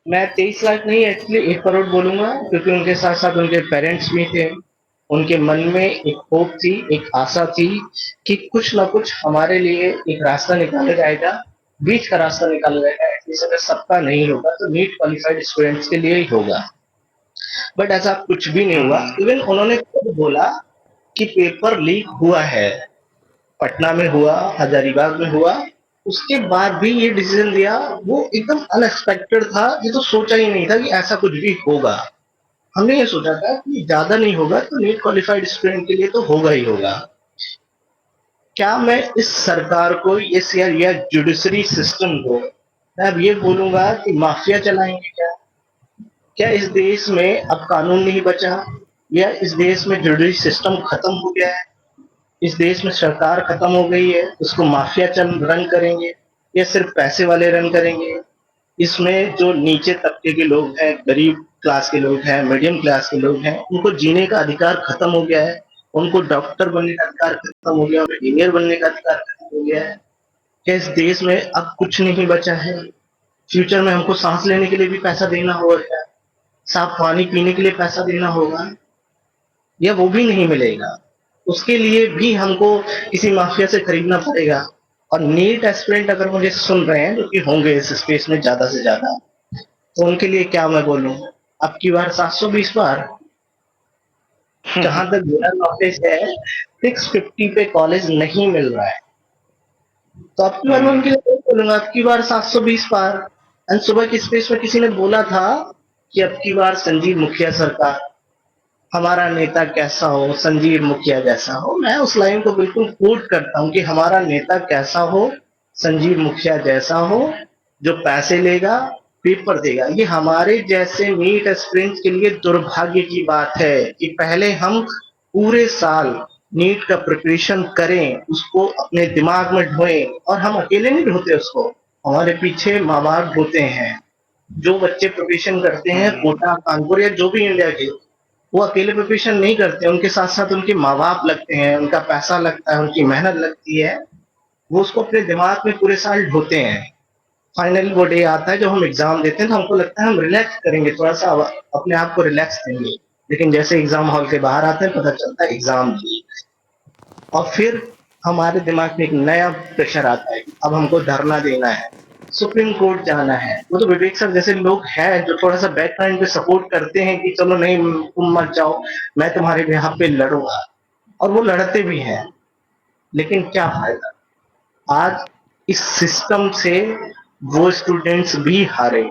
मैं 23 लाख नहीं, एक्चुअली 1 करोड़ बोलूंगा, क्योंकि उनके साथ साथ उनके पेरेंट्स भी थे। उनके मन में एक होप थी, एक आशा थी कि कुछ ना कुछ हमारे लिए एक रास्ता निकाला जाएगा, बीच का रास्ता निकाला जाएगा। एटलीस्ट अगर सबका नहीं होगा तो नीट क्वालिफाइड स्टूडेंट्स के लिए ही होगा। बट ऐसा कुछ भी नहीं हुआ। हम्म। इवन उन्होंने खुद बोला कि पेपर लीक हुआ है, पटना में हुआ, हजारीबाग में हुआ। उसके बाद भी ये डिसीजन लिया, वो एकदम अनएक्सपेक्टेड था। ये तो सोचा ही नहीं था कि ऐसा कुछ भी होगा। हमने ये सोचा था कि ज्यादा नहीं होगा तो नीट क्वालिफाइड स्टूडेंट के लिए तो होगा ही होगा। क्या मैं इस सरकार को, या जुडिशरी सिस्टम को मैं अब ये बोलूंगा कि माफिया चलाएंगे? क्या क्या इस देश में अब कानून नहीं बचा, या इस देश में जुडिशरी सिस्टम खत्म हो गया है? इस देश में सरकार खत्म हो गई है, उसको माफिया चंद रन करेंगे, या सिर्फ पैसे वाले रन करेंगे? इसमें जो नीचे तबके के लोग हैं, गरीब क्लास के लोग हैं, मीडियम क्लास के लोग हैं, उनको जीने का अधिकार खत्म हो गया है। उनको डॉक्टर बनने का अधिकार खत्म हो गया, उन्हें इंजीनियर बनने का अधिकार खत्म हो गया है। क्या इस देश में अब कुछ नहीं बचा है? फ्यूचर में हमको सांस लेने के लिए भी पैसा देना होगा क्या? साफ पानी पीने के लिए पैसा देना होगा, या वो भी नहीं मिलेगा? उसके लिए भी हमको किसी माफिया से खरीदना पड़ेगा। और नीट एस्पिरेंट अगर मुझे सुन रहे हैं, जो कि होंगे इस स्पेस में ज्यादा से ज्यादा, तो उनके लिए क्या मैं बोलूं? अब की बार 720 बार, जहां तक मेरा नॉलेज है 650 पे कॉलेज नहीं मिल रहा है। तो अब की बार मैं उनके हम्म। लिए बोलूंगा, अब की बार 720 बार। एंड सुबह की स्पेस में किसी ने बोला था कि अब की बार संजीव मुखिया सरकार, हमारा नेता कैसा हो, संजीव मुखिया जैसा हो। मैं उस लाइन को बिल्कुल कोट करता हूँ कि हमारा नेता कैसा हो, संजीव मुखिया जैसा हो, जो पैसे लेगा, पेपर देगा। ये हमारे जैसे नीट एस्पिरेंट्स के लिए दुर्भाग्य की बात है कि पहले हम पूरे साल नीट का प्रिपरेशन करें, उसको अपने दिमाग में ढोएं, और हम अकेले नहीं ढोते उसको, हमारे पीछे माँ बाप ढोते हैं। जो बच्चे प्रिपरेशन करते हैं हम्म। कोटा, कानपुर, या जो भी इंडिया के, वो अकेले प्रिपरेशन नहीं करते, उनके साथ साथ उनके माँ बाप लगते हैं, उनका पैसा लगता है, उनकी मेहनत लगती है। वो उसको अपने दिमाग में पूरे साल ढोते हैं। फाइनली वो डे आता है जब हम एग्जाम देते हैं, तो हमको लगता है हम रिलैक्स करेंगे, थोड़ा सा अपने आप को रिलैक्स देंगे। लेकिन जैसे एग्जाम हॉल के बाहर आते हैं, पता चलता है एग्जाम दी। और फिर हमारे दिमाग में एक नया प्रेशर आता है, अब हमको धरना देना है, सुप्रीम कोर्ट जाना है। वो तो विवेक सर जैसे लोग हैं जो थोड़ा सा बैकग्राउंड पे सपोर्ट करते हैं कि चलो नहीं, तुम मत जाओ, मैं तुम्हारे बेhalf पे लड़ूंगा। और वो लड़ते भी हैं। लेकिन क्या फायदा? आज इस सिस्टम से वो स्टूडेंट्स भी हारे,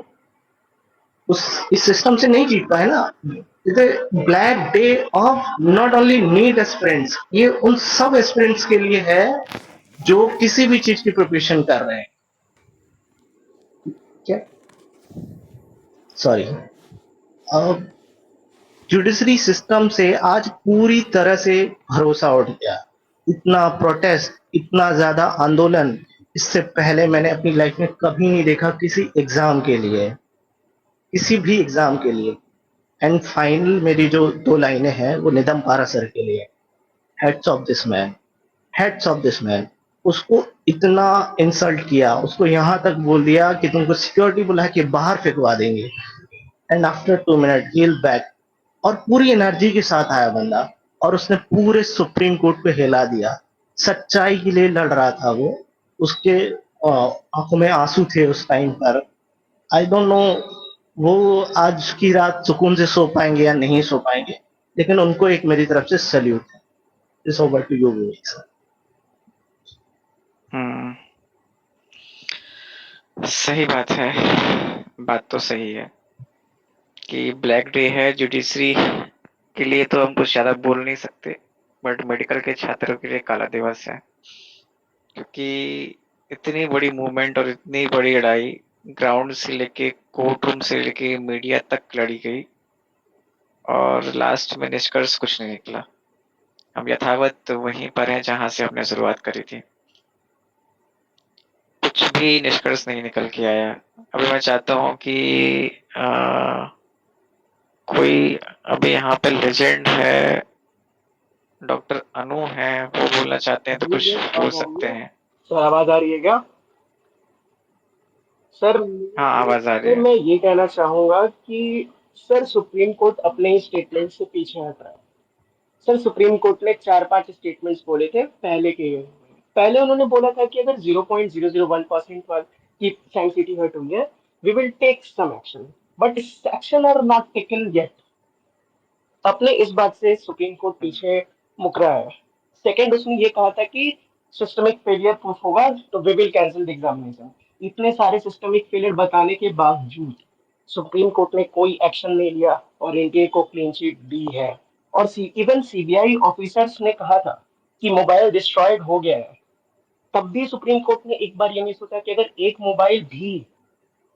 उस इस सिस्टम से नहीं जीत पाए ना। It black day of not only NEET aspirants, ये उन सब एस्पिरेंट्स के लिए है जो किसी भी चीज की प्रिपरेशन कर रहे हैं। क्या, सॉरी, अब जुडिशरी सिस्टम से आज पूरी तरह से भरोसा उठ गया। इतना प्रोटेस्ट, इतना ज्यादा आंदोलन, इससे पहले मैंने अपनी लाइफ में कभी नहीं देखा किसी एग्जाम के लिए, किसी भी एग्जाम के लिए। एंड फाइनल मेरी जो 2 लाइनें हैं वो निदम पारा सर के लिए। Heads of this man, heads of this man. उसको इतना इंसल्ट किया, उसको यहां तक बोल दिया कि तुमको सिक्योरिटी बुला के बाहर फेंकवा देंगे। And after 2 minute he back, और पूरी एनर्जी के साथ आया बंदा, और उसने पूरे सुप्रीम कोर्ट पे हिला दिया। सच्चाई के लिए लड़ रहा था वो। उसके आंखों में आंसू थे उस टाइम पर। आई डोंट नो वो आज की रात सुकून से सो पाएंगे या नहीं सो पाएंगे। लेकिन उनको एक मेरी तरफ से सल्यूट है। इस over to you Vivek sir. हम्म। सही बात है। बात तो सही है कि ब्लैक डे है जुडिशरी के लिए, तो हम कुछ ज्यादा बोल नहीं सकते। बट मेडिकल के छात्रों के लिए काला दिवस है, क्योंकि इतनी बड़ी मूवमेंट और इतनी बड़ी लड़ाई ग्राउंड से लेके कोर्ट रूम से लेके मीडिया तक लड़ी गई, और लास्ट में निष्कर्ष कुछ नहीं निकला। हम यथावत वहीं पर हैं जहां से हमने शुरुआत करी थी। कुछ भी निष्कर्ष नहीं निकल के आया। अभी मैं चाहता हूँ कि कोई अभी यहाँ पे लेजेंड है, डॉक्टर अनु है, वो बोलना चाहते हैं तो कुछ बोल सकते हैं। सर आवाज आ रही है क्या? सर हाँ, आवाज आ रही सर है। मैं ये कहना चाहूंगा कि सर सुप्रीम कोर्ट अपने ही स्टेटमेंट से पीछे हट रहा है। सर सुप्रीम कोर्ट ने 4-5 स्टेटमेंट्स बोले थे पहले के। पहले उन्होंने बोला था कि अगर 0.001% की सेंसिटी हट हुई है, we will take some action, but action are not taken yet. अपने इस बात से सुप्रीम कोर्ट हम्म, पीछे मुक रहा है। सेकंड, उसने ये कहा था कि सिस्टमिक फेलियर प्रूफ होगा तो we will cancel the examination. इतने सारे सिस्टमिक फेलियर बताने के बावजूद सुप्रीम कोर्ट ने कोई एक्शन नहीं लिया और एनटीए को क्लीन चिट दी है। और इवन सीबीआई ऑफिसर्स ने कहा था कि मोबाइल डिस्ट्रॉयड हो गया है, तब भी सुप्रीम कोर्ट ने एक बार ये नहीं सोचा कि अगर एक मोबाइल भी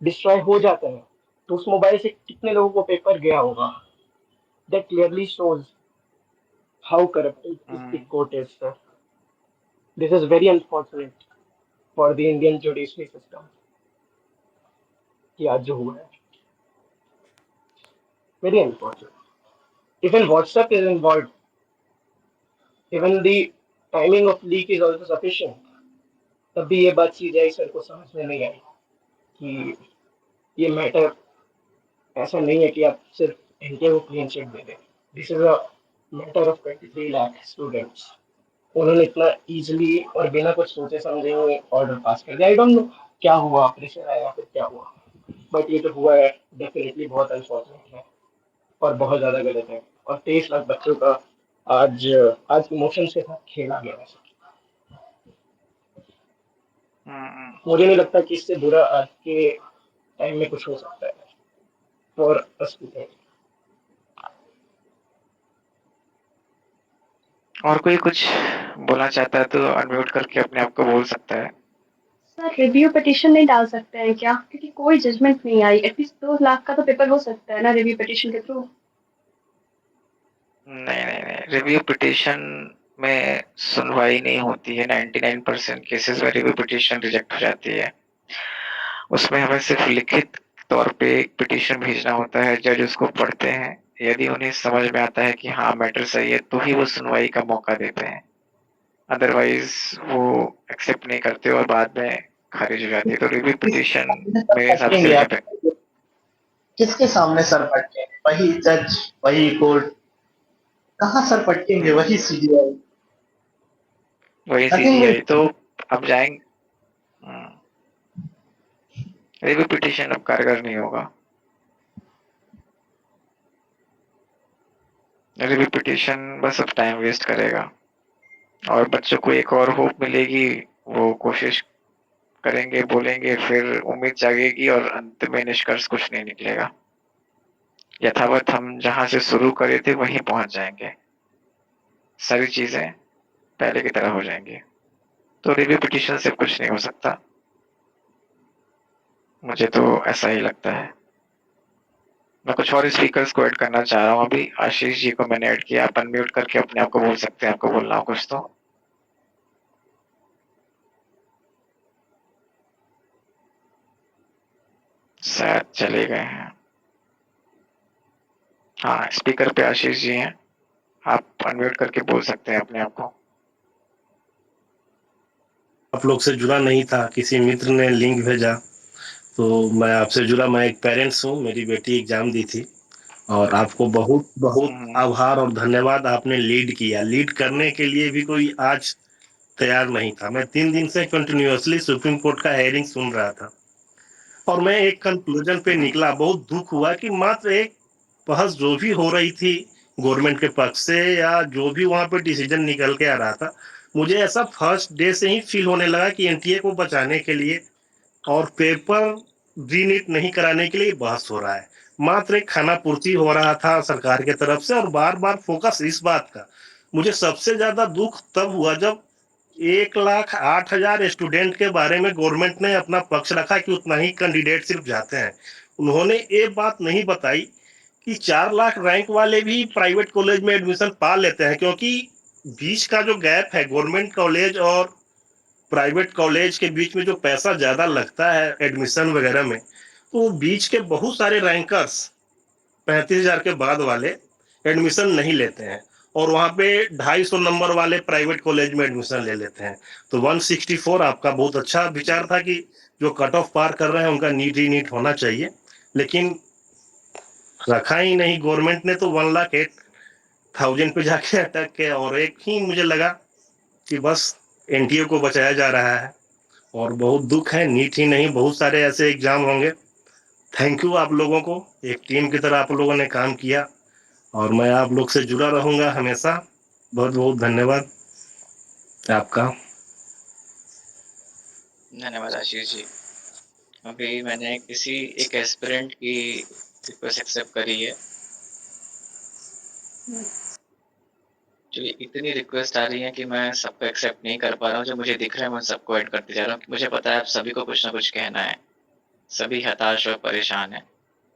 डिस्ट्रॉय हो जाता है तो उस मोबाइल से कितने लोगों को पेपर गया होगा। That clearly shows how corrupted the hmm, court is, sir. This is very unfortunate for the Indian judiciary system. कि आज जो हुआ है, very unfortunate. Even WhatsApp is involved. Even the timing of leak is also sufficient. तब भी ये बात CBI sir को समझ में नहीं आई कि ये मैटर ऐसा नहीं है कि आप सिर्फ इनके वो क्लीन चिट दे दें। This is a matter of 23 lakh students. उन्होंने इतना इजीली और बिना कुछ सोचे समझे हुए ऑर्डर पास कर दिया। आई डोंट नो क्या हुआ, प्रेशर आया फिर क्या हुआ, बट ये जो हुआ है डेफिनेटली बहुत अनफॉर्चुनेट है और बहुत ज्यादा गलत है। और 23 लाख बच्चों का आज आज इमोशन के साथ खेला गया है। हम्म। मुझे नहीं लगता कि इससे बुरा आज के टाइम में कुछ हो सकता है फॉर अ स्टूडेंट। और कोई कुछ बोलना चाहता है तो अनम्यूट करके अपने आप को बोल सकता है। सर रिव्यू पिटीशन नहीं डाल सकते हैं क्या, क्योंकि कोई जजमेंट नहीं आई। एटलीस्ट 2 लाख का तो पेपर हो सकता है ना रिव्यू पिटीशन के थ्रू। नहीं, नहीं, नहीं, रिव्यू पिटीशन में सुनवाई नहीं होती है। 99% केसेस में रिव्यू पिटीशन रिजेक्ट हो जाती है। उसमें हमें सिर्फ लिखित तौर पे एक पिटीशन भेजना होता है, जज उसको पढ़ते हैं। यदि उन्हें समझ में आता है कि हाँ मैटर सही है तो ही वो सुनवाई का मौका देते हैं, अदरवाइज वो एक्सेप्ट नहीं करते और बाद में खारिज हो जाती है। तो रिव्यू किसके पिटीशन सामने सर मेरे हिसाब से पटकेंगे आप? रिजेक्ट। किसके सामने सर पटकेंगे? वही जज, वही कोर्ट? कहाँ सर पटकेंगे? वही सीबीआई? वही नथिंग विल। सीजीआई तो अब जाएंगे। रिव्यू पिटीशन अब कारगर नहीं होगा। रिव्यू पिटीशन बस अब टाइम वेस्ट करेगा और बच्चों को एक और होप मिलेगी। वो कोशिश करेंगे, बोलेंगे, फिर उम्मीद जागेगी और अंत में निष्कर्ष कुछ नहीं निकलेगा। यथावत हम जहां से शुरू करे थे वहीं पहुंच जाएंगे। सारी चीजें पहले की तरह हो जाएंगी। तो रिव्यू पिटीशन से कुछ नहीं हो सकता। मुझे तो ऐसा ही लगता है। मैं कुछ और स्पीकर्स को ऐड करना चाह रहा हूँ अभी। आशीष जी को मैंने ऐड किया, आप अनम्यूट करके अपने आप को बोल सकते हैं, आपको बोलना हो कुछ तो। शायद चले गए हैं। हाँ, स्पीकर पे आशीष जी हैं, आप अनम्यूट करके बोल सकते हैं अपने आप को। आप लोग से जुड़ा नहीं था, किसी मित्र ने लिंक भेजा तो मैं आपसे जुड़ा। मैं एक पेरेंट्स हूँ, मेरी बेटी एग्जाम दी थी और आपको बहुत बहुत हम्म, आभार और धन्यवाद। आपने लीड किया, लीड करने के लिए भी कोई आज तैयार नहीं था। मैं 3 दिन से कंटिन्यूअसली सुप्रीम कोर्ट का हेयरिंग सुन रहा था और मैं एक कंक्लूजन पे हम्म, निकला। बहुत दुख हुआ कि मात्र एक बहस जो भी हो रही थी गवर्नमेंट के पक्ष से या जो भी वहां पे डिसीजन निकल के आ रहा था, मुझे ऐसा फर्स्ट डे से ही फील होने लगा कि एनटीए को बचाने के लिए और पेपर रीनीट नहीं कराने के लिए बहस हो रहा है। मात्र एक खाना पूर्ति हो रहा था सरकार की तरफ से और बार बार फोकस इस बात का। मुझे सबसे ज्यादा दुख तब हुआ जब 1,08,000 स्टूडेंट के बारे में गवर्नमेंट ने अपना पक्ष रखा कि उतना ही कैंडिडेट सिर्फ जाते हैं। उन्होंने ये बात नहीं बताई कि 4 लाख रैंक वाले भी प्राइवेट कॉलेज में एडमिशन पा लेते हैं, क्योंकि बीच का जो गैप है गवर्नमेंट कॉलेज और प्राइवेट कॉलेज के बीच में जो पैसा ज्यादा लगता है एडमिशन वगैरह में, तो बीच के बहुत सारे रैंकर्स 35,000 के बाद वाले एडमिशन नहीं लेते हैं। और वहाँ पे 250 नंबर वाले प्राइवेट कॉलेज में एडमिशन ले लेते हैं। तो 164 आपका बहुत अच्छा विचार था कि जो कट ऑफ पार कर रहे हैं उनका नीट ही नीट होना चाहिए, लेकिन रखा ही नहीं गवर्नमेंट ने, तो 1,08,000 पे जाके अटक के, और एक ही मुझे लगा कि बस एनटीए को बचाया जा रहा है। और बहुत दुख है, नीट ही नहीं बहुत सारे ऐसे एग्जाम होंगे। थैंक यू आप लोगों को, एक टीम की तरह आप लोगों ने काम किया, और मैं आप लोग से जुड़ा रहूंगा हमेशा। बहुत बहुत धन्यवाद आपका। धन्यवाद आशीष जी। अभी मैंने किसी एक एस्पिरेंट की रिक्वेस्ट एक्सेप्ट करी है। जो इतनी रिक्वेस्ट आ रही है कि मैं सबको एक्सेप्ट नहीं कर पा रहा हूँ, जो मुझे दिख रहा है मैं सबको ऐड करते जा रहा हूँ। मुझे पता है आप सभी को कुछ ना कुछ कहना है, सभी हताश और परेशान है।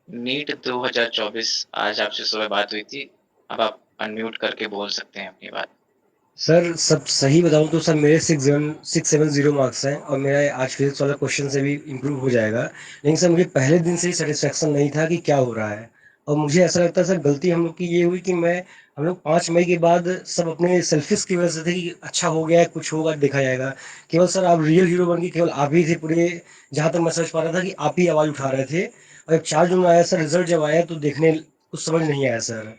नीट 2024 आज आपसे सुबह बात हुई थी, अब आप अनम्यूट करके बोल सकते हैं अपनी बात। सर सब सही बताऊं तो सर मेरे 670 मार्क्स हैं और मेरा आज फिजिक्स वाला क्वेश्चन से भी इम्प्रूव हो जाएगा, लेकिन सर मुझे पहले दिन से ही सेटिस्फेक्शन नहीं था कि क्या हो रहा है। और मुझे ऐसा लगता है सर गलती हम लोग की ये हुई कि हम लोग 5 मई के बाद सब अपने सेल्फिश की वजह से थे कि अच्छा हो गया है, कुछ होगा देखा जाएगा। केवल सर आप रियल हीरो बन के केवल आप ही थे पूरे, जहाँ तक मैं समझ पा रहा था कि आप ही आवाज़ उठा रहे थे। और जब 4 जून आया सर, रिजल्ट जब आया तो देखने कुछ समझ नहीं आया सर।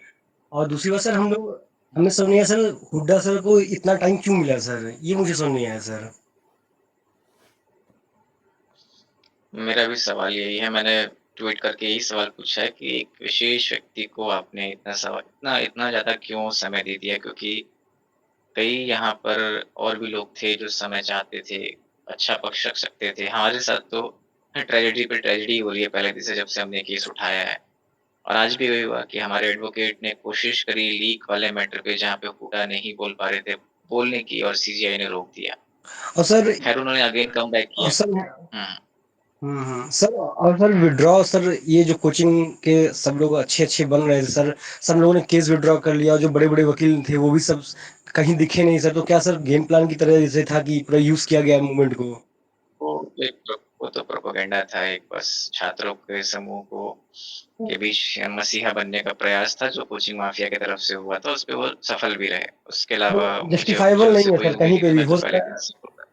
और दूसरी बात सर, हमें समझ नहीं आया सर, हुड्डा सर को इतना टाइम क्यों मिला सर, ये मुझे समझ नहीं आया सर। मेरा भी सवाल यही है, मैंने ट्वीट करके यही सवाल पूछा है कि एक विशेष व्यक्ति को आपने इतना ज़्यादा क्यों समय दे दिया? क्योंकि कई यहाँ पर और भी लोग थे जो समय चाहते थे, अच्छा पक्ष रख सकते थे। हमारे साथ तो ट्रेजेडी पे ट्रेजेडी हो रही है पहले दिन से, जब से हमने केस उठाया है। और आज भी वही हुआ कि हमारे एडवोकेट ने कोशिश करी लीक वाले मैटर पे, जहाँ पे हुड्डा नहीं बोल पा रहे थे, बोलने की, और सीजीआई ने रोक दिया। और सर खैर उन्होंने अगेन कम बैक और किया। सर सर, और सर बोलिए। विड्रॉ सर, ये जो कोचिंग के सब लोग अच्छे अच्छे बन रहे थे सर, सब लोगों ने केस विड्रॉ कर लिया, जो बड़े बड़े वकील थे वो भी सब कहीं दिखे नहीं सर। तो क्या सर गेम प्लान की तरह जैसे था कि पूरा यूज किया गया मूवमेंट को? वो तो प्रोपेगेंडा था, एक बस छात्रों के समूह को के बीच मसीहा बनने का प्रयास था, जो कोचिंग माफिया की तरफ से हुआ था। उस पे वो सफल भी रहे। उसके अलावा मुझे जस्टिफाइबल उससे नहीं है कोई सर कहीं उम्मीद पे नहीं, भी मैं हो तो सकता पहले है। दिन से बोल रहा।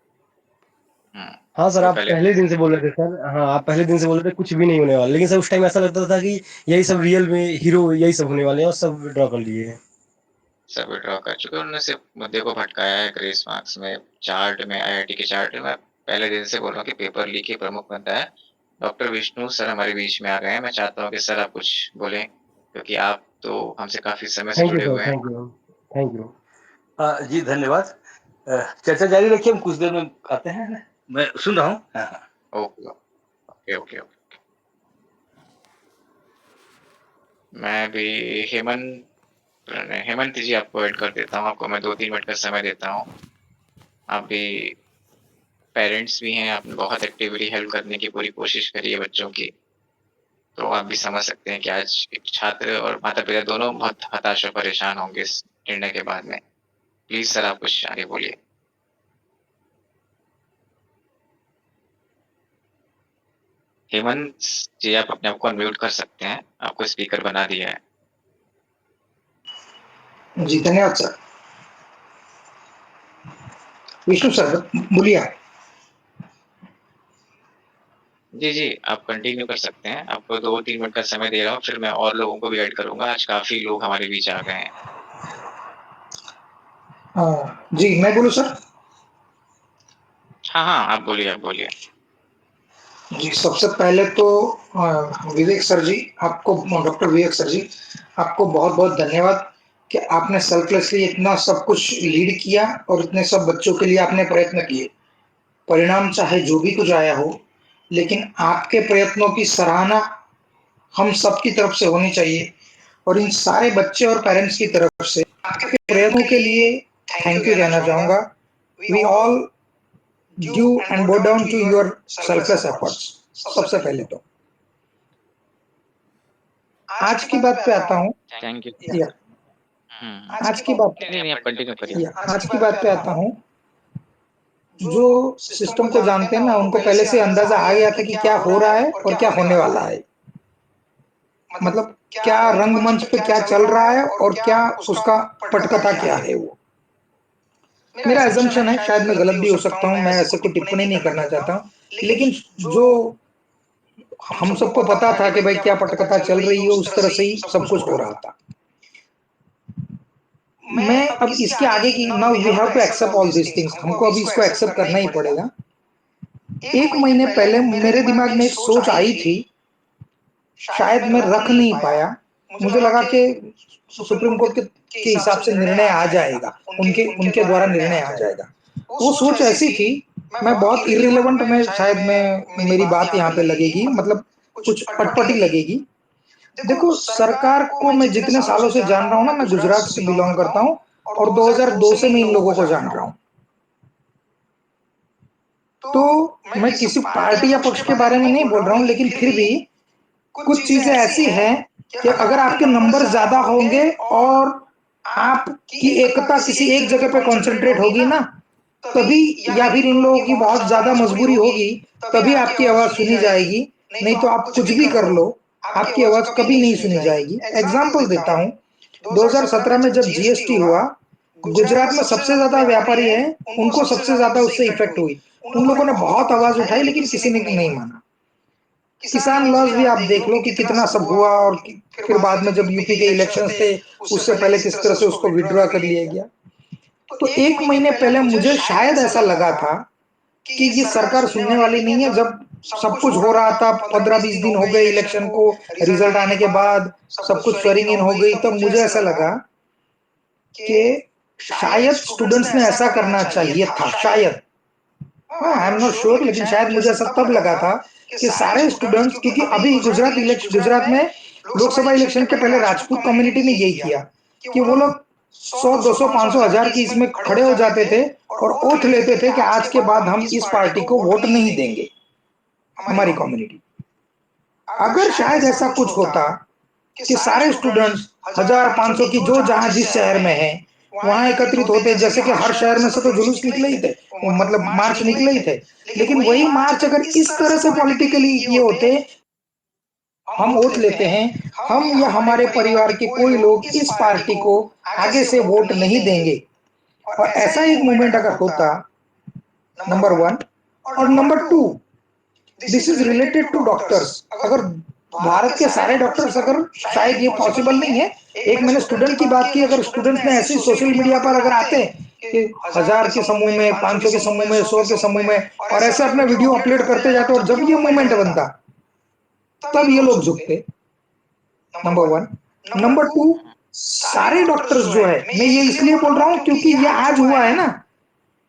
हाँ सर, वो आप पहले पहले दिन दिन से से बोल बोल रहे थे सर, हाँ आप पहले दिन से बोल रहे थे कुछ भी नहीं होने वाला, लेकिन सर उस टाइम ऐसा लगता था कि यही सब रियल में हीरो यही सब होने वाले हैं, और सब विड्रॉ कर लिए। सब विड्रॉ कर चुके। उन्होंने सिर्फ मुद्दे को भटकाया है। ग्रेस मार्क्स में, चार्ट में, आईआईटी के चार्ट में, मैं पहले दिन से बोल रहा हूँ कि पेपर लीक ही प्रमुख मुद्दा है। डॉक्टर विष्णु सर हमारे बीच में आ गए हैं। मैं चाहता हूँ कि सर आप कुछ बोलें, क्योंकि आप तो हमसे काफी समय से थैंक यू जुड़े सर, हुए हैं। Thank you, thank you. जी धन्यवाद। चर्चा जारी रखिए, हम कुछ देर में आते हैं। मैं सुन रहा हूँ। हाँ। Okay okay okay okay. मैं भी हेमंत जी आपको ऐड कर देता हूँ। आपको मैं 2-3 मिनट का समय देता हूँ। आप भी पेरेंट्स भी हैं, आपने बहुत एक्टिवली हेल्प करने की पूरी कोशिश करी है बच्चों की, तो आप भी समझ सकते हैं कि आज एक छात्र और माता पिता दोनों बहुत हताश और परेशान होंगे इस निर्णय के बाद में। प्लीज सर आप कुछ आगे बोलिए। हेमंत जी आप अपने आप को अनम्यूट कर सकते हैं, आपको स्पीकर बना दिया है। जी धन्यवाद सर। विष्णु सर बोलिए आप। जी जी आप कंटिन्यू कर सकते हैं। आपको 2-3 मिनट का समय दे रहा हूँ, फिर मैं और लोगों को भी ऐड करूंगा। आज काफी लोग हमारे बीच आ गए हैं। जी मैं बोलूँ सर। हाँ हाँ आप बोलिए, आप बोलिए। जी सबसे पहले तो विवेक सर जी, आपको डॉक्टर विवेक सर जी, आपको बहुत बहुत धन्यवाद कि आपने सेल्फलेसली इतना सब कुछ लीड किया और इतने सब बच्चों के लिए आपने प्रयत्न किए। परिणाम चाहे जो भी कुछ आया हो, लेकिन आपके प्रयत्नों की सराहना हम सब की तरफ से होनी चाहिए, और इन सारे बच्चे और पेरेंट्स की तरफ से आपके प्रयत्नों के लिए थैंक यू कहना चाहूँगा। We all due and bow down to your selfless efforts. सबसे पहले तो आज की बात पे आता हूँ। Thank you. आज की बात नहीं नहीं आप कंटिन्यू करिए। आज की बात पे आता हूँ। जो सिस्टम को जानते हैं ना, उनको पहले से अंदाजा आ गया था कि क्या हो रहा है और क्या होने वाला है। मतलब क्या रंगमंच पे क्या चल रहा है और क्या उसका पटकथा क्या है वो। मेरा एजम्पशन है, शायद मैं गलत भी हो सकता हूँ, मैं ऐसे कोई टिप्पणी नहीं करना चाहता हूँ, लेकिन जो हम सबको पता था कि भाई क्या पटकथा चल रही है उस तरह से ही सब कुछ हो रहा था। मैं अब इसके आगे की, now we have to accept all this things, हमको अभी इसको एक्सेप्ट करना ही पड़ेगा। 1 महीने पहले मेरे दिमाग में एक सोच आई थी, शायद मैं रख नहीं पाया, मुझे लगा कि सुप्रीम कोर्ट के हिसाब से निर्णय आ जाएगा, उनके उनके द्वारा निर्णय आ जाएगा। वो सोच ऐसी थी, मैं बहुत इर्रिलेवेंट में, शायद मैं मेरी बात यहाँ पे लगेगी, मतलब कुछ अटपटी लगेगी। देखो, सरकार को मैं जितने सालों से जान रहा हूँ ना, मैं गुजरात से बिलोंग करता हूँ और 2002 से मैं इन लोगों को जान रहा हूँ। तो मैं किसी पार्टी या पक्ष के बारे में नहीं बोल रहा हूँ, लेकिन फिर भी कुछ चीजें ऐसी हैं कि अगर आपके नंबर ज्यादा होंगे और आपकी एकता किसी एक जगह पे कॉन्सेंट्रेट होगी ना, तभी, या फिर इन लोगों की बहुत ज्यादा मजबूरी होगी, तभी आपकी आवाज सुनी जाएगी, नहीं तो आप कुछ भी कर लो, आपकी आवाज कभी नहीं सुनी जाएगी। एग्जाम्पल देता हूँ, 2017 में जब जीएसटी हुआ, गुजरात में सबसे ज्यादा व्यापारी है, उनको सबसे ज्यादा उससे इफेक्ट हुई, उन लोगों ने बहुत आवाज उठाई लेकिन किसी ने नहीं माना। किसान लॉस भी आप देख लो कि कितना सब हुआ, और फिर बाद में जब यूपी के इलेक्शंस थे, उससे पहले किस तरह से उसको विड्रॉ कर लिया गया। तो 1 महीने पहले मुझे शायद ऐसा लगा था कि ये सरकार सुनने वाली नहीं है। जब सब कुछ हो रहा था, 15-20 दिन हो गए इलेक्शन को, रिजल्ट आने के बाद सब कुछ स्वेरिंग इन हो गई, तब मुझे ऐसा लगा कि शायद स्टूडेंट्स ने ऐसा करना चाहिए था, शायद, आई एम नॉट श्योर, लेकिन शायद मुझे ऐसा तब लगा था कि सारे स्टूडेंट्स, क्योंकि अभी गुजरात में लोकसभा इलेक्शन के पहले राजपूत कम्युनिटी ने यही किया कि वो लोग 100, 200, 500, 1000 की इसमें खड़े हो जाते थे और ओथ लेते थे कि आज के बाद हम इस पार्टी को वोट नहीं देंगे, हमारी कम्युनिटी। अगर शायद ऐसा कुछ होता कि सारे स्टूडेंट्स 1000-500 की जो जहां जिस शहर में है वहां एकत्रित होते, जैसे कि हर शहर में से तो जुलूस निकले ही थे, मतलब मार्च निकले ही थे, लेकिन वही मार्च अगर इस तरह से पॉलिटिकली ये होते, हम वोट लेते हैं, हम या हमारे परिवार के कोई लोग इस पार्टी को आगे से वोट नहीं देंगे, और ऐसा एक मूवमेंट अगर होता, नंबर 1, और number 2, this is related to doctors. अगर भारत के सारे डॉक्टर्स, अगर, शायद ये पॉसिबल नहीं है, एक मैंने स्टूडेंट की बात की, अगर स्टूडेंट्स ने ऐसे सोशल मीडिया पर अगर आते कि 1000 के समूह में, 500 के समूह में, 100 के समूह में, और ऐसे अपने वीडियो अपलोड करते जाते, और जब ये मूवमेंट बनता तब ये लोग झुकते, नंबर 1। नंबर 2, सारे डॉक्टर्स जो है, मैं ये इसलिए बोल रहा हूँ क्योंकि ये आज हुआ है ना,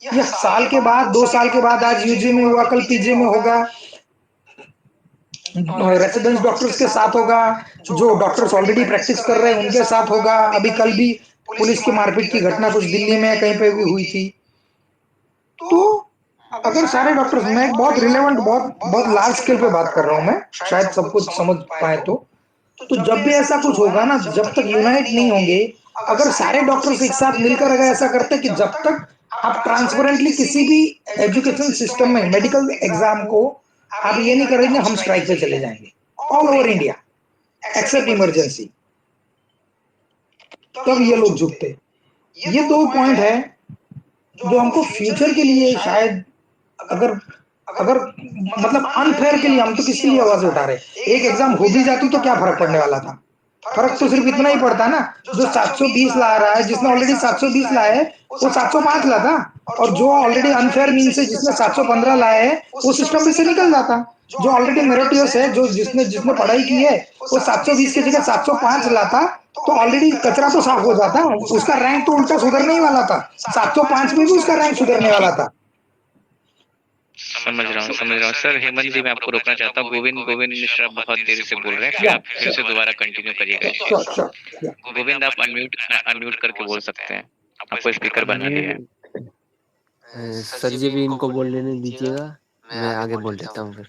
ये साल के बाद, 2 साल के बाद, आज यूजी में हुआ, कल पीजी में होगा, रेसिडेंस डॉक्टर्स के साथ होगा, जो डॉक्टर्स ऑलरेडी प्रैक्टिस कर रहे हैं उनके साथ होगा, अभी कल भी पुलिस की मारपीट की घटना कुछ दिल्ली में कहीं पे भी हुई थी। तो अगर सारे डॉक्टर्स, मैं बहुत रिलेवेंट, बहुत बहुत लार्ज स्केल पे बात कर रहा हूं, मैं शायद सब कुछ समझ पाए तो जब भी ऐसा कुछ होगा ना, जब तक यूनाइट नहीं होंगे, अगर सारे डॉक्टर्स एक साथ मिलकर अगर ऐसा करते कि जब तक आप ट्रांसपेरेंटली किसी भी एजुकेशन सिस्टम में मेडिकल एग्जाम को आप ये नहीं करेंगे हम स्ट्राइक पे चले जाएंगे all over India accept emergency, तब ये लोग झुकते। ये 2 पॉइंट है जो हमको फ्यूचर के लिए शायद, अगर अगर मतलब अनफेयर के लिए, हम तो किसके लिए आवाज उठा रहे, एक एग्जाम हो भी जाती तो क्या फर्क पड़ने वाला था, फर्क तो सिर्फ इतना ही पड़ता ना, जो 720 ला रहा है, जिसने ऑलरेडी 720 लाए है वो 705 लाता, और जो ऑलरेडी अनफेयर मीन से जिसने 715 लाए है वो सिस्टम में से निकल जाता। जो ऑलरेडी मेरिटियस है, जो जिसने जिसने पढ़ाई की है, वो 720 की जगह 705 लाता, तो ऑलरेडी कचरा तो साफ हो जाता, उसका रैंक तो उल्टा सुधरने ही वाला था, 705 में भी उसका रैंक सुधरने वाला था। समझ रहा हूँ सर। हेमंत जी, मैं आपको रोकना चाहता हूँ। गोविंद गोविंद मिश्रा बहुत देर से बोल रहे हैं, फिर आप फिर से दोबारा कंटिन्यू करिएगा इस चीज को। गोविंद, आप अनम्यूट करके बोल सकते हैं, आपको स्पीकर बना लिया है। सर जी भी इनको बोल लेने दीजिएगा, मैं आगे बोल देता हूँ फिर।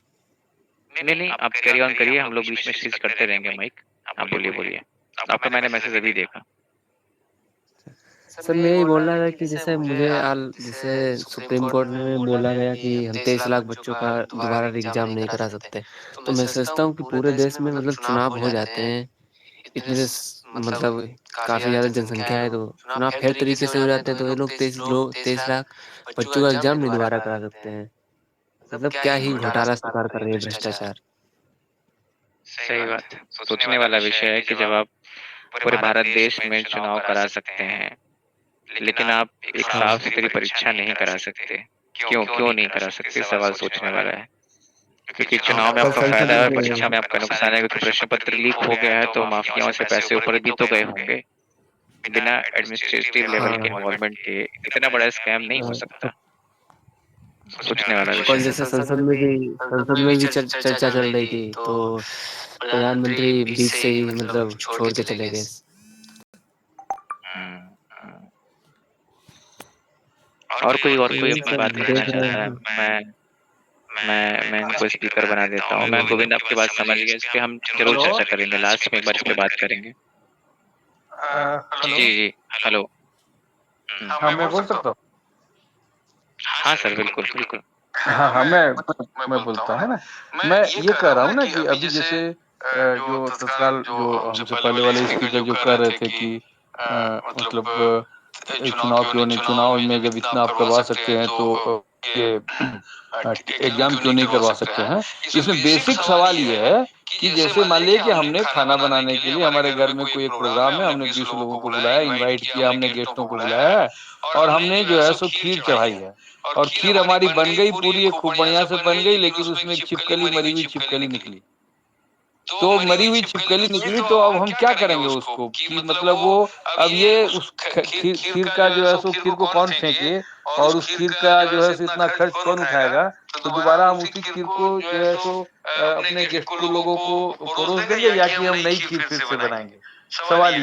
नहीं, आप कैरी ऑन करिए, हम लोग बीच में स्विच करते रहेंगे माइक। आप बोलिए। आपका मैंने मैसेज अभी देखा। सर मैं यही बोल रहा था कि जैसे मुझे जैसे सुप्रीम कोर्ट में बोला गया कि हम 23 लाख बच्चों का दोबारा एग्जाम नहीं करा सकते, तो मैं सोचता हूँ कि पूरे देश में मतलब चुनाव हो जाते हैं, मतलब काफी ज्यादा जनसंख्या है, तो चुनाव फेयर तरीके से हो जाते हैं, तो ये लोग 23 लाख बच्चों का एग्जाम नहीं दोबारा करा सकते हैं। मतलब क्या ही घोटाला सरकार कर रही है, भ्रष्टाचार। सही बात है, सोचने वाला विषय है कि जब आप पूरे भारत देश में चुनाव करा सकते हैं, लेकिन आप एक साफ सुथरी परीक्षा नहीं करा सकते। क्यों नहीं करा सकते, सवाल सोचने वाला है। क्योंकि चुनाव में आपका फायदा है, परीक्षा में आपका नुकसान है, क्योंकि प्रश्न पत्र लीक हो गया है तो माफियाओं से पैसे ऊपर भी तो गए होंगे। बिना एडमिनिस्ट्रेटिव लेवल के इन्वॉल्वमेंट के इतना बड़ा स्कैम नहीं हो सकता। सोचने वाला और विषय है। जैसे संसद में भी चर्चा चल रही थी, तो प्रधानमंत्री बीच से ही मतलब छोड़ के चले गए। हम्म, हम्म। और कोई अपनी बात रखना चाहता है? मैं इनको स्पीकर बना देता हूँ। मैं गोविंद आपकी बात समझ गया, इस पे हम जरूर चर्चा करेंगे, लास्ट में एक बार इस पे बात करेंगे। जी जी, हेलो। हाँ मैं बोल सकता हूँ। हाँ सर, बिल्कुल बिल्कुल। हाँ मैं बोलता हूँ, है ना। मैं ये कह रहा हूँ ना कि अभी जैसे जो तत्काल जो हमसे पहले वाले स्पीकर जो कह रहे थे कि मतलब चुनाव क्यों नहीं, चुनाव में जब इतना आप करवा सकते हैं तो ये एग्जाम क्यों नहीं करवा सकते हैं। इसमें बेसिक सवाल ये है कि जैसे मान लीजिए कि हमने खाना बनाने के लिए हमारे घर में कोई एक प्रोग्राम है, हमने 20 लोगों को बुलाया, इनवाइट किया, हमने गेस्टों को बुलाया है और हमने जो है सो खीर चढ़ाई है और खीर हमारी बन गई पूरी, खूब बढ़िया से बन गई, लेकिन उसमें एक छिपकली, मरी हुई छिपकली निकली। तो मरी हुई छिपकली निकली तो अब हम क्या करेंगे उसको, कि मतलब वो अब ये उस खीर का जो है सो खीर को कौन फेंके और उस खीर का जो है सो इतना खर्च कौन उठाएगा। तो दोबारा हम उसी खीर को जो है सो अपने गेस्ट को लोगों को परोस देंगे या कि हम नई खीर फिर से बनाएंगे। सवाल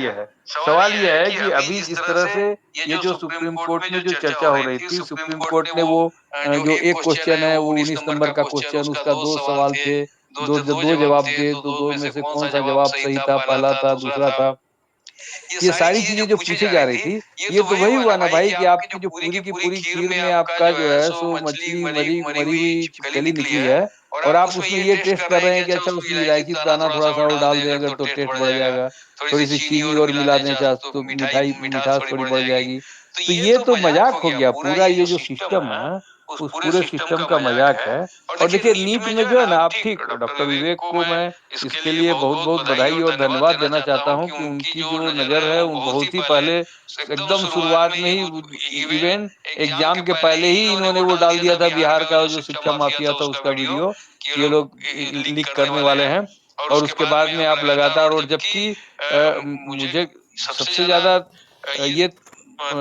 ये है कि अभी जिस तरह से ये जो सुप्रीम कोर्ट में जो चर्चा हो रही थी, सुप्रीम कोर्ट ने वो जो एक क्वेश्चन है वो 19 नंबर का क्वेश्चन, उसका 2 सवाल थे, दो जवाब दे, तो दो में से कौन सा जवाब सही था, पहला था दूसरा था। ये सारी चीजें जो पूछी जा रही थी, ये तो वही हुआ ना भाई कि आपकी जो पूरी की पूरी खीर में आपका जो है सो मछली मरी मरी हुई छिपकली निकली है और आप उसमें ये टेस्ट कर रहे हैं कि अच्छा उसमें इलायची दाना थोड़ा सा और डाल दें अगर तो टेस्ट बढ़ जाएगा, थोड़ी सी चीनी और मिला दें चाहे तो मिठास थोड़ी बढ़ जाएगी। तो ये तो मजाक हो गया पूरा, ये जो सिस्टम है उस पूरे सिस्टम का मजाक है। और देखिए नीट में जो है ना, आप ठीक, डॉक्टर विवेक को मैं इसके लिए बहुत बहुत बधाई और धन्यवाद देना चाहता हूँ कि उनकी जो नजर है वो बहुत ही पहले एकदम शुरुआत में ही, इवन एग्जाम के पहले ही इन्होंने वो डाल दिया था बिहार का जो शिक्षा माफिया था उसका वीडियो कि ये लोग लीक करने वाले हैं। और उसके बाद में आप लगातार, और जबकि मुझे सबसे ज्यादा ये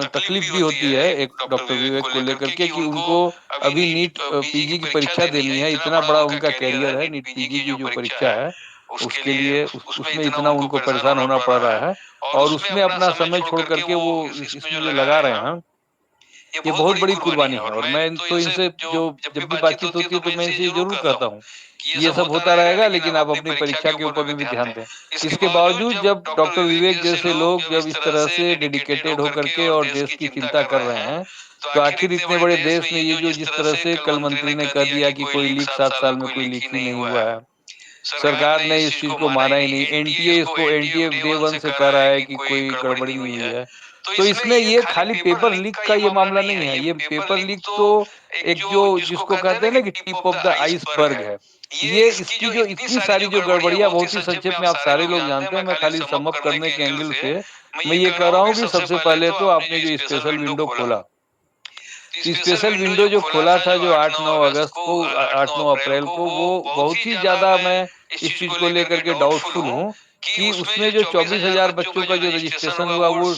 तकलीफ भी होती है एक डॉक्टर विवेक को लेकर के कि उनको अभी नीट पीजी की परीक्षा देनी है, इतना बड़ा उनका कैरियर है, नीट पीजी की जो परीक्षा है उसके लिए उसमें इतना उनको परेशान होना पड़ रहा है और उसमें अपना समय छोड़ करके वो इसमें जो लगा रहे हैं, ये बहुत बड़ी कुर्बानी है। और मैं तो इनसे जो जब भी बातचीत होती है तो मैं इनसे जरूर कहता हूँ कि ये सब होता रहेगा लेकिन आप अपनी परीक्षा के ऊपर में भी ध्यान दें। इसके बावजूद जब डॉक्टर विवेक जैसे लोग जब इस तरह से डेडिकेटेड होकर के और देश की चिंता कर रहे हैं, तो आखिर इतने बड़े देश में ये जो जिस तरह से कल मंत्री ने कह दिया कि कोई लीक 7 साल में कोई लीक ही नहीं हुआ है, सरकार ने इस चीज को माना ही नहीं, एनटीए डे 1 से कह रहा है कि कोई गड़बड़ी नहीं हुई है। तो इसमें ये खाली पेपर लीक का ये मामला नहीं है, ये पेपर लीक तो एक जो जिसको कहते हैं ना कि टिप ऑफ द आइसबर्ग है। ये इसकी जो इतनी सारी जो गड़बड़ियां बहुत ही संक्षेप में आप सारे लोग जानते हैं, मैं खाली सम अप करने के एंगल से मैं ये कह रहा हूँ कि सबसे पहले तो आपने जो स्पेशल विंडो खोला, स्पेशल विंडो जो खोला था जो 8-9 अगस्त को 8-9 अप्रैल को, वो बहुत ही ज्यादा मैं इस चीज को लेकर के डाउटफुल हूँ कि उसमें जो 24,000 बच्चों का जो रजिस्ट्रेशन हुआ वो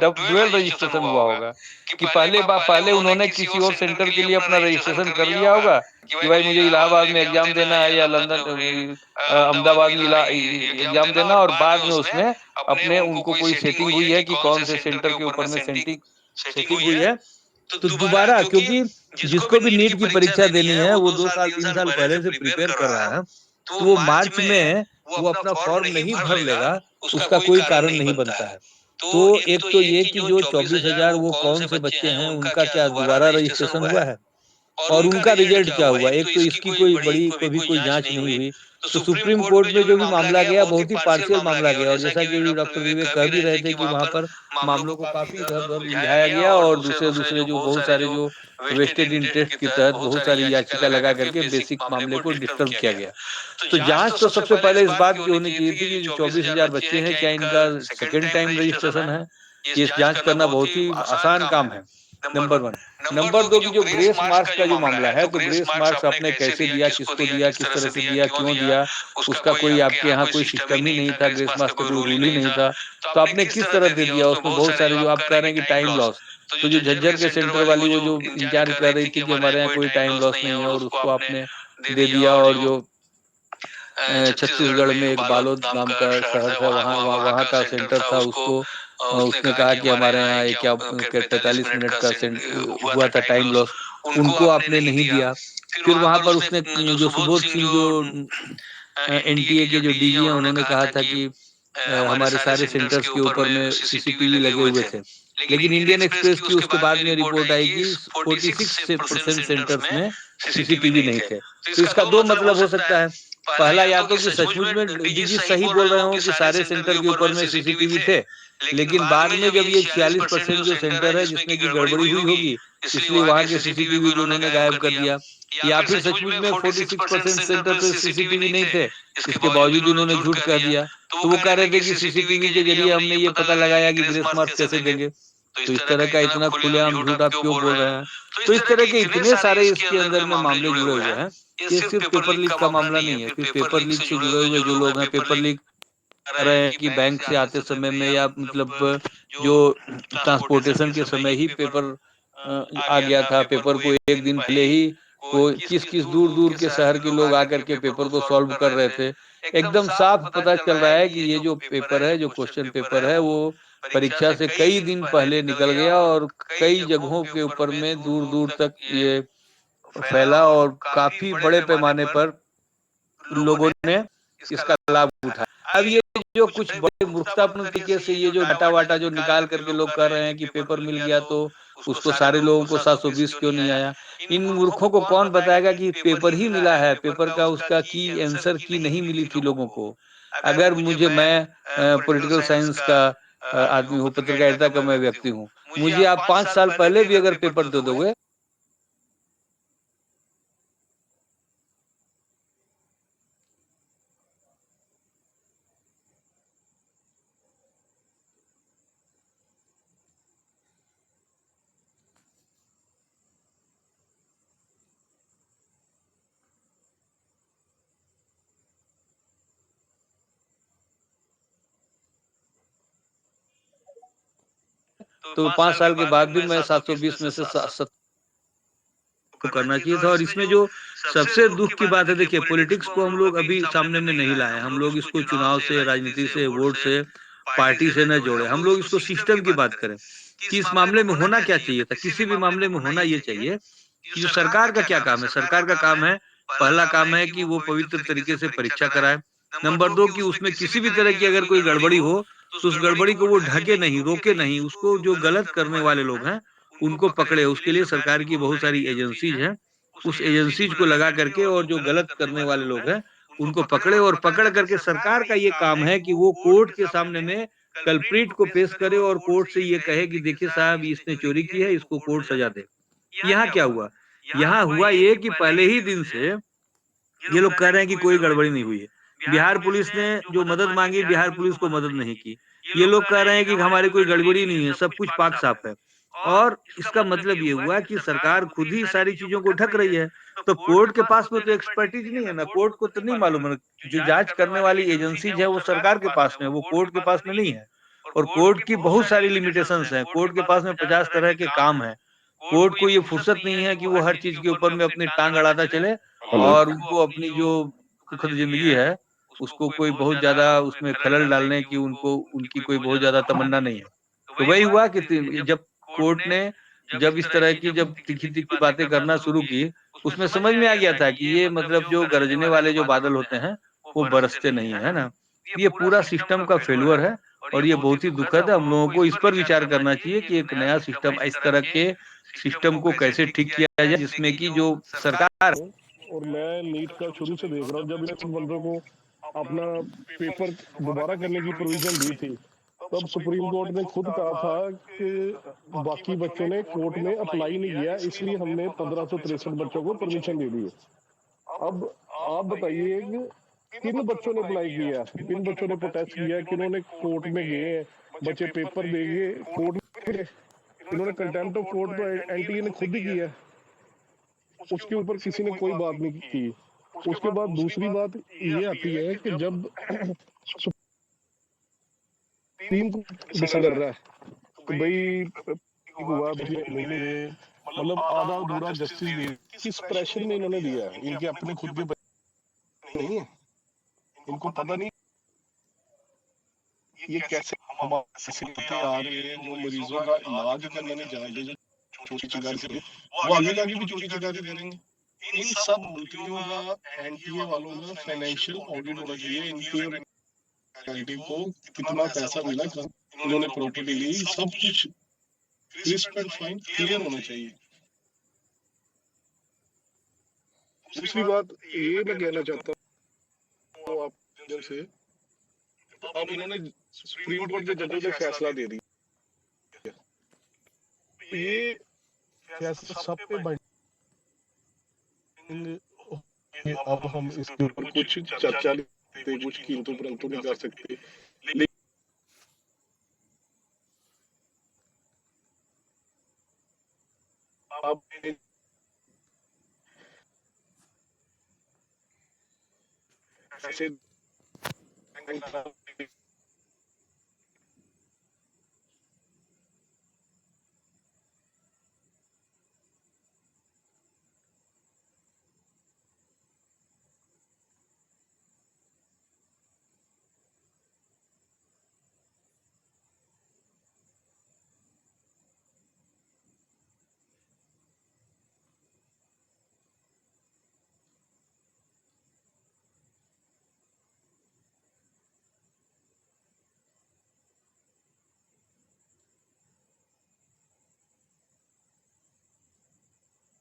डुअल रजिस्ट्रेशन हुआ होगा कि पहले उन्होंने किसी और सेंटर के लिए अपना रजिस्ट्रेशन कर लिया होगा कि भाई मुझे इलाहाबाद में एग्जाम देना है या लंदन अहमदाबाद में एग्जाम देना, और बाद में उसमें अपने उनको कोई सेटिंग हुई है कि कौन से सेंटर के ऊपर में सेटिंग हुई है। तो दोबारा क्योंकि जिसको भी नीट की परीक्षा देनी है वो 2 साल 3 साल पहले से प्रिपेयर कर रहा है, तो वो मार्च में वो अपना फॉर्म नहीं भर लेगा, उसका कोई कारण नहीं बनता है। तो एक तो ये कि जो 24,000 वो कौन से बच्चे हैं, उनका क्या दोबारा रजिस्ट्रेशन हुआ है और उनका रिजल्ट क्या हुआ? एक तो इसकी कोई बड़ी कभी कोई जांच नहीं हुई। तो सुप्रीम कोर्ट में जो भी मामला गया बहुत ही पार्शियल मामला गया, और जैसा कि अभी डॉक्टर विवेक कह भी रहे थे कि वहाँ पर मामलों को काफ़ी इधर-उधर उलझाया गया और दूसरे-दूसरे जो बहुत सारे जो वेस्टेड इंटरेस्ट के तहत बहुत सारी याचिका लगा करके बेसिक मामले को डिस्टर्ब किया गया। तो जाँच तो सबसे पहले इस बात की होनी चाहिए थी कि जो 24,000 बच्चे हैं, क्या इनका सेकंड टाइम रजिस्ट्रेशन है? ये जाँच करना बहुत ही आसान काम है, नंबर 1। नंबर 2 की जो ग्रेस मार्क्स का जो मामला है, तो ग्रेस मार्क्स आपने कैसे दिया, किसको दिया, किस तरह से दिया, क्यों दिया? उसका कोई आपके यहाँ कोई सिस्टम ही नहीं था, ग्रेस मार्क्स का कोई रूल ही नहीं था। तो आपने किस तरह दे दिया? उसमें बहुत सारे जो आप कह रहे हैं कि टाइम लॉस, तो जो झज्जर के सेंटर वाली वो जो इंचार्ज कह रही थी कि हमारे यहाँ कोई टाइम लॉस नहीं है, और उसको आपने दे दिया। और जो छत्तीसगढ़ में एक बालोद नाम का शहर था, वहाँ का सेंटर था, उसको उसने कहा कि हमारे यहाँ ये क्या 45 मिनट का हुआ था टाइम लॉस, उनको आपने नहीं दिया। फिर वहाँ पर उसने जो सुबोध सिंह जो एनटीए के जो डीजी हैं, उन्होंने कहा था कि हमारे सारे सेंटर्स के ऊपर में सीसीटीवी लगे हुए थे। लेकिन इंडियन एक्सप्रेस की उसके बाद में रिपोर्ट आई कि 46% सेंटर्स में सीसीटीवी नहीं थे। तो इसका दो मतलब हो सकता है। पहला, या तो कि सचमुच में डीजी सही बोल रहे हो कि सारे सेंटर के ऊपर में सीसीटीवी थे, लेकिन बाद में जब ये 46% जो सेंटर है जिसमें की गड़बड़ी हुई होगी, इसलिए वहां के सीसीटीवी को उन्होंने गायब कर दिया। या फिर सचमुच में 46% सेंटर पे सीसीटीवी नहीं थे, इसके बावजूद उन्होंने झूठ कह दिया। तो वो कह रहे थे कि सीसीटीवी के जरिए हमने ये पता लगाया कि ग्रेस मार्क्स कैसे देंगे। तो इस तरह का इतना खुलेआम झूठ आप क्यों बोल रहे हैं? तो इस तरह के इतने सारे इसके अंदर में मामले जुड़े हुए हैं। ये सिर्फ पेपर लीक का मामला नहीं है। फिर पेपर लीक से जुड़े हुए जो लोग हैं, पेपर लीक कर रहे हैं कि बैंक से आते समय में, या मतलब जो ट्रांसपोर्टेशन के समय ही पेपर आ गया था, पेपर को एक दिन पहले ही को किस दूर दूर के शहर के लोग आकर के पेपर को सॉल्व कर रहे थे। एकदम साफ पता चल रहा है कि ये जो पेपर है, जो क्वेश्चन पेपर है, वो परीक्षा से कई दिन पहले निकल गया और कई जगहों के ऊपर में दूर दूर तक ये फैला, और काफी बड़े पैमाने पर लोगों ने इसका लाभ उठाया। अब ये जो कुछ बड़े मूर्खतापूर्ण तरीके से ये जो डाटा वाटा जो निकाल करके लोग कह रहे हैं कि पेपर मिल गया तो उसको सारे लोगों को 720 क्यों नहीं आया, इन मूर्खों को कौन बताएगा कि पेपर ही मिला है, पेपर का उसका की आंसर की नहीं मिली थी लोगों को। अगर मैं पॉलिटिकल साइंस का आदमी हूँ, पत्रकारिता का मैं व्यक्ति हूँ, मुझे आप 5 साल पहले भी अगर पेपर दे दोगे, तो 5 साल के बाद भी मैं 720 में से को करना चाहिए था। और इसमें जो सबसे दुख की बात है, देखिए पॉलिटिक्स को हम लोग अभी सामने में नहीं लाए, हम लोग इसको चुनाव से, राजनीति से, वोट से, पार्टी से न जोड़े, हम लोग इसको सिस्टम की बात करें कि इस मामले में होना क्या चाहिए था। किसी भी मामले में होना ये चाहिए कि जो सरकार का क्या काम है, सरकार का काम है, पहला काम है कि वो पवित्र तरीके से परीक्षा कराए। नंबर 2 कि उसमें किसी भी तरह की अगर कोई गड़बड़ी हो तो उस गड़बड़ी को वो ढके नहीं, रोके नहीं, उसको जो गलत करने वाले लोग हैं उनको पकड़े। उसके लिए सरकार की बहुत सारी एजेंसीज हैं, उस एजेंसीज को लगा करके और जो गलत करने वाले लोग हैं उनको पकड़े, और पकड़ करके सरकार का ये काम है कि वो कोर्ट के सामने में कल्प्रिट को पेश करे और कोर्ट से ये कहे कि देखिए साहब, इसने चोरी की है, इसको कोर्ट सजा दे। यहाँ क्या हुआ? यहाँ हुआ ये कि पहले ही दिन से ये लोग कह रहे हैं कि कोई गड़बड़ी नहीं हुई है। बिहार पुलिस ने जो मदद मांगी, बिहार पुलिस को मदद नहीं की। ये लोग कह रहे हैं कि हमारी कोई गड़बड़ी नहीं है, सब कुछ पाक साफ है। और इसका मतलब ये हुआ कि सरकार खुद ही सारी चीजों को ढक रही है। तो कोर्ट के पास में तो एक्सपर्टीज नहीं है ना, कोर्ट को तो नहीं मालूम है। जो जांच करने वाली एजेंसीज है वो सरकार के पास में, वो कोर्ट के पास में नहीं है। और कोर्ट की बहुत सारी लिमिटेशंस हैं, कोर्ट के पास में 50 तरह के काम है। कोर्ट को ये फुर्सत नहीं है कि वो हर चीज के ऊपर में अपनी टांग अड़ाता चले, और उनको अपनी जो सुखद जिंदगी है उसको कोई बहुत ज्यादा उसमें खलल डालने की उनको उनकी कोई बहुत ज्यादा तमन्ना नहीं है। तो वही हुआ कि जब कोर्ट ने जब इस तरह की जब तीखी तीखी बातें करना शुरू की, उसमें समझ में आ गया था कि ये मतलब जो गरजने वाले जो बादल होते हैं वो बरसते नहीं है ना। ये पूरा सिस्टम का फेल्यूर है, और ये बहुत ही दुखद है। हम लोगों को इस पर विचार करना चाहिए कि एक नया सिस्टम, इस तरह के सिस्टम को कैसे ठीक किया जाए जिसमें कि जो सरकार और मैं नीट का शुरू से देख रहा हूँ, जब इन बंदों को अपना पेपर दोबारा करने की प्रोविजन दी थी, तब सुप्रीम कोर्ट ने खुद कहा था कि बाकी बच्चों ने कोर्ट में अप्लाई नहीं किया, इसलिए हमने 1563 बच्चों को परमिशन दे दी। अब आप बताइए कि किन बच्चों ने अप्लाई किया, किन बच्चों ने प्रोटेस्ट किया, किन्होंने कोर्ट में गए हैं, बच्चे पेपर देंगे कोर्ट में, इन्होंने कंटेम्प्ट ऑफ कोर्ट तो एनटीए ने खुद ही किया, उसके ऊपर किसी ने कोई बात नहीं की। उसके बाद दूसरी बात ये आती है कि जब सुप्रीम कोर्ट डिसाइड कर रहा है कि भाई हुआ मतलब आधा अधूरा जस्टिस दे, किस प्रेशर में इन्होंने दिया है? इनके अपने खुद के नहीं है, इनको पता नहीं ये कैसे हमारे आ रहे हैं, जो मरीजों का इलाज करने में जान दे, जो चोरी चकारी से वो आगे जाके भी चोरी चकारी करेंगे। इन सब मंत्रियों का एनटीए वालों का फाइनेंशियल ऑडिट होना चाहिए, इनकी और एनटीए को कितना पैसा मिला, इन्होंने प्रॉपर्टी ली, सब कुछ क्रिस्प एंड फाइन क्लियर होना चाहिए। दूसरी बात ये मैं कहना चाहता हूँ आप से, अब इन्होंने सुप्रीम कोर्ट के जजों ने फैसला दे दिया, ये फैसला सब पे बाइंडिंग, अब हम इसके ऊपर कुछ चर्चा नहीं, कुछ कीमतों परंतु नहीं कर सकते, अब ऐसे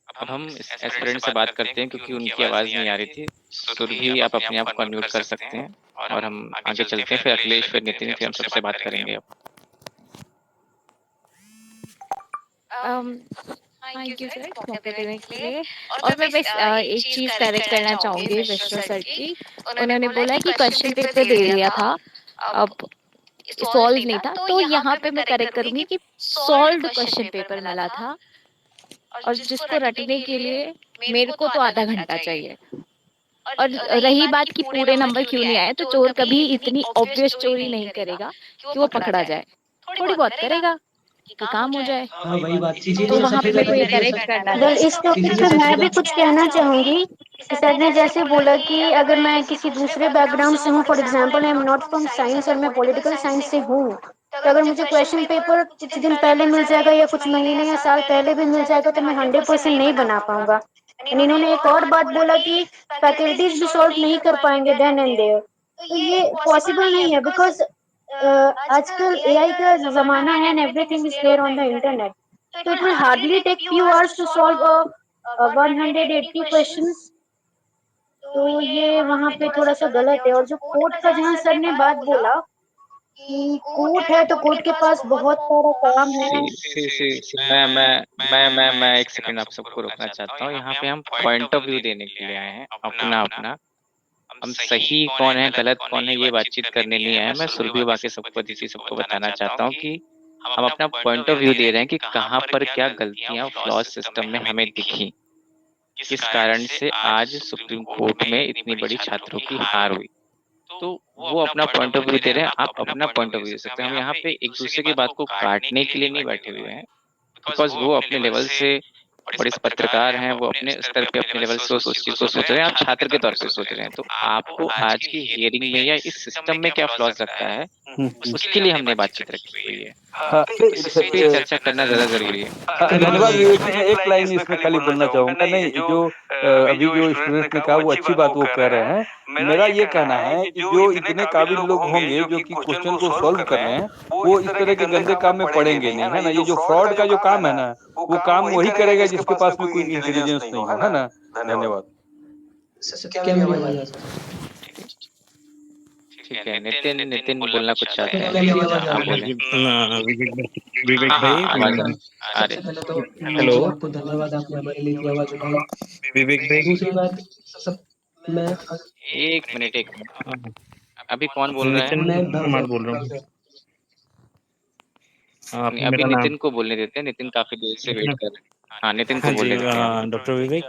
अब हम इस एस्पिरेंट से बात करते हैं क्योंकि उनकी आवाज नहीं आ रही थी। सुरभि, आप अपने आप को अनम्यूट कर सकते हैं और हम आगे चलते हैं, फिर अखिलेश, फिर नितिन, फिर हम सबसे बात करेंगे अब। थैंक यू सर मौका देने के लिए। और मैं बस एक चीज करेक्ट करना चाहूंगी विश्व सर की। उन्होंने बोला कि क्वेश्चन पेपर दे दिया था, अब सॉल्व नहीं था, तो यहाँ पे मैं करेक्ट करूंगी कि सॉल्व्ड क्वेश्चन पेपर मिला था, और जिसको रटने के लिए मेरे को तो आधा घंटा चाहिए। और रही बात कि पूरे नंबर क्यों नहीं आए, तो चोर कभी इतनी ऑब्वियस चोरी नहीं करेगा कि वो पकड़ा जाए, थोड़ी बहुत करेगा कि काम हो जाए। हाँ वही बात तो वहाँ पे मेरे को ये करेक्ट करना था। इस टॉपिक पे मैं भी कुछ कहना चाहूंगी। सर ने जैसे बोला कि अगर मैं किसी दूसरे बैकग्राउंड से हूँ, for example I am not from science और मैं पॉलिटिकल साइंस से हूँ, तो अगर मुझे क्वेश्चन पेपर कुछ दिन पहले मिल जाएगा या कुछ महीने या साल पहले भी मिल जाएगा तो मैं 100% नहीं बना पाऊंगा। इन्होंने एक और बात बोला कि फैकल्टीज भी सॉल्व नहीं कर पाएंगे देन एंड देयर, तो ये पॉसिबल नहीं है, बिकॉज आजकल एआई का जमाना है and everything is there on the internet, so it will hardly take few hours to solve a 180 questions। तो ये वहाँ पे थोड़ा सा गलत है। और जो कोर्ट का जहाँ सर ने बात बोला कि कोर्ट है तो कोर्ट के पास बहुत सारा काम है। मैं एक सेकंड आप सबको रोकना चाहता हूँ। यहाँ पे हम पॉइंट ऑफ व्यू देने के लिए आए हैं, अपना अपना। हम सही कौन है गलत कौन है ये बातचीत करने नहीं आए। मैं सुरभि, बाकी सबको, दीदी सबको बताना चाहता हूँ कि हम अपना पॉइंट ऑफ व्यू दे रहे हैं कि कहाँ पर क्या गलतियां फ्लॉज सिस्टम में हमें दिखी, किस कारण से आज सुप्रीम कोर्ट में इतनी बड़ी छात्रों की हार हुई। तो वो अपना पॉइंट ऑफ व्यू दे रहे हैं, आप अपना पॉइंट ऑफ व्यू दे सकते हैं। हम यहाँ पे एक दूसरे की बात को काटने के लिए नहीं बैठे हुए हैं, बिकॉज वो अपने लेवल से बड़े पत्रकार हैं, वो अपने स्तर पे अपने लेवल से उस चीज को सोच रहे हैं, आप छात्र के तौर पे सोच रहे हैं। तो आपको आज की हियरिंग में या इस सिस्टम में क्या फ्लॉज लगता है, उसके लिए हमने बातचीत रखी हुई है। इस पे चर्चा करना ज्यादा जरूरी है। धन्यवाद। एक लाइन इसमें खाली बोलना चाहूंगा। नहीं, जो अभी जो स्टूडेंट्स ने कहा वो अच्छी बात वो कह रहे हैं। मेरा ये कहना है कि जो इतने काबिल लोग होंगे जो कि क्वेश्चन को सॉल्व कर रहे हैं, वो इस तरह के गंदे काम में पड़ेंगे नहीं, है ना? ये जो फ्रॉड का जो काम है ना, वो काम वही करेगा जिसके पास में कोई इंटेलिजेंस नहीं हो, है ना? धन्यवाद। क्या भी आवाज आ सकती ठीक है, नितिन नितिन बोलना कुछ चाहते है? हैं? क्या मेरी आवाज आ आप रही है? बोले। विवेक हाँ, भाई आवाज़ आ रही सबसे है। पहले तो हेलो मुझे आपको धन्यवाद, आपने हमारे लिए इतनी आवाज उठाई। विवेक भाई दूसरी बात, सब मैं 1 मिनट, 1 मिनट। अभी कौन बोल रहा है? मैं नितिन कुमार बोल रहा हूँ। नहीं, आपने अभी मेरा नाम नितिन को बोलने देते हैं, नितिन काफ़ी देर से वेट कर रहे हैं। हाँ, नितिन को हाँ जी बोलने देते हैं अभी। डॉक्टर विवेक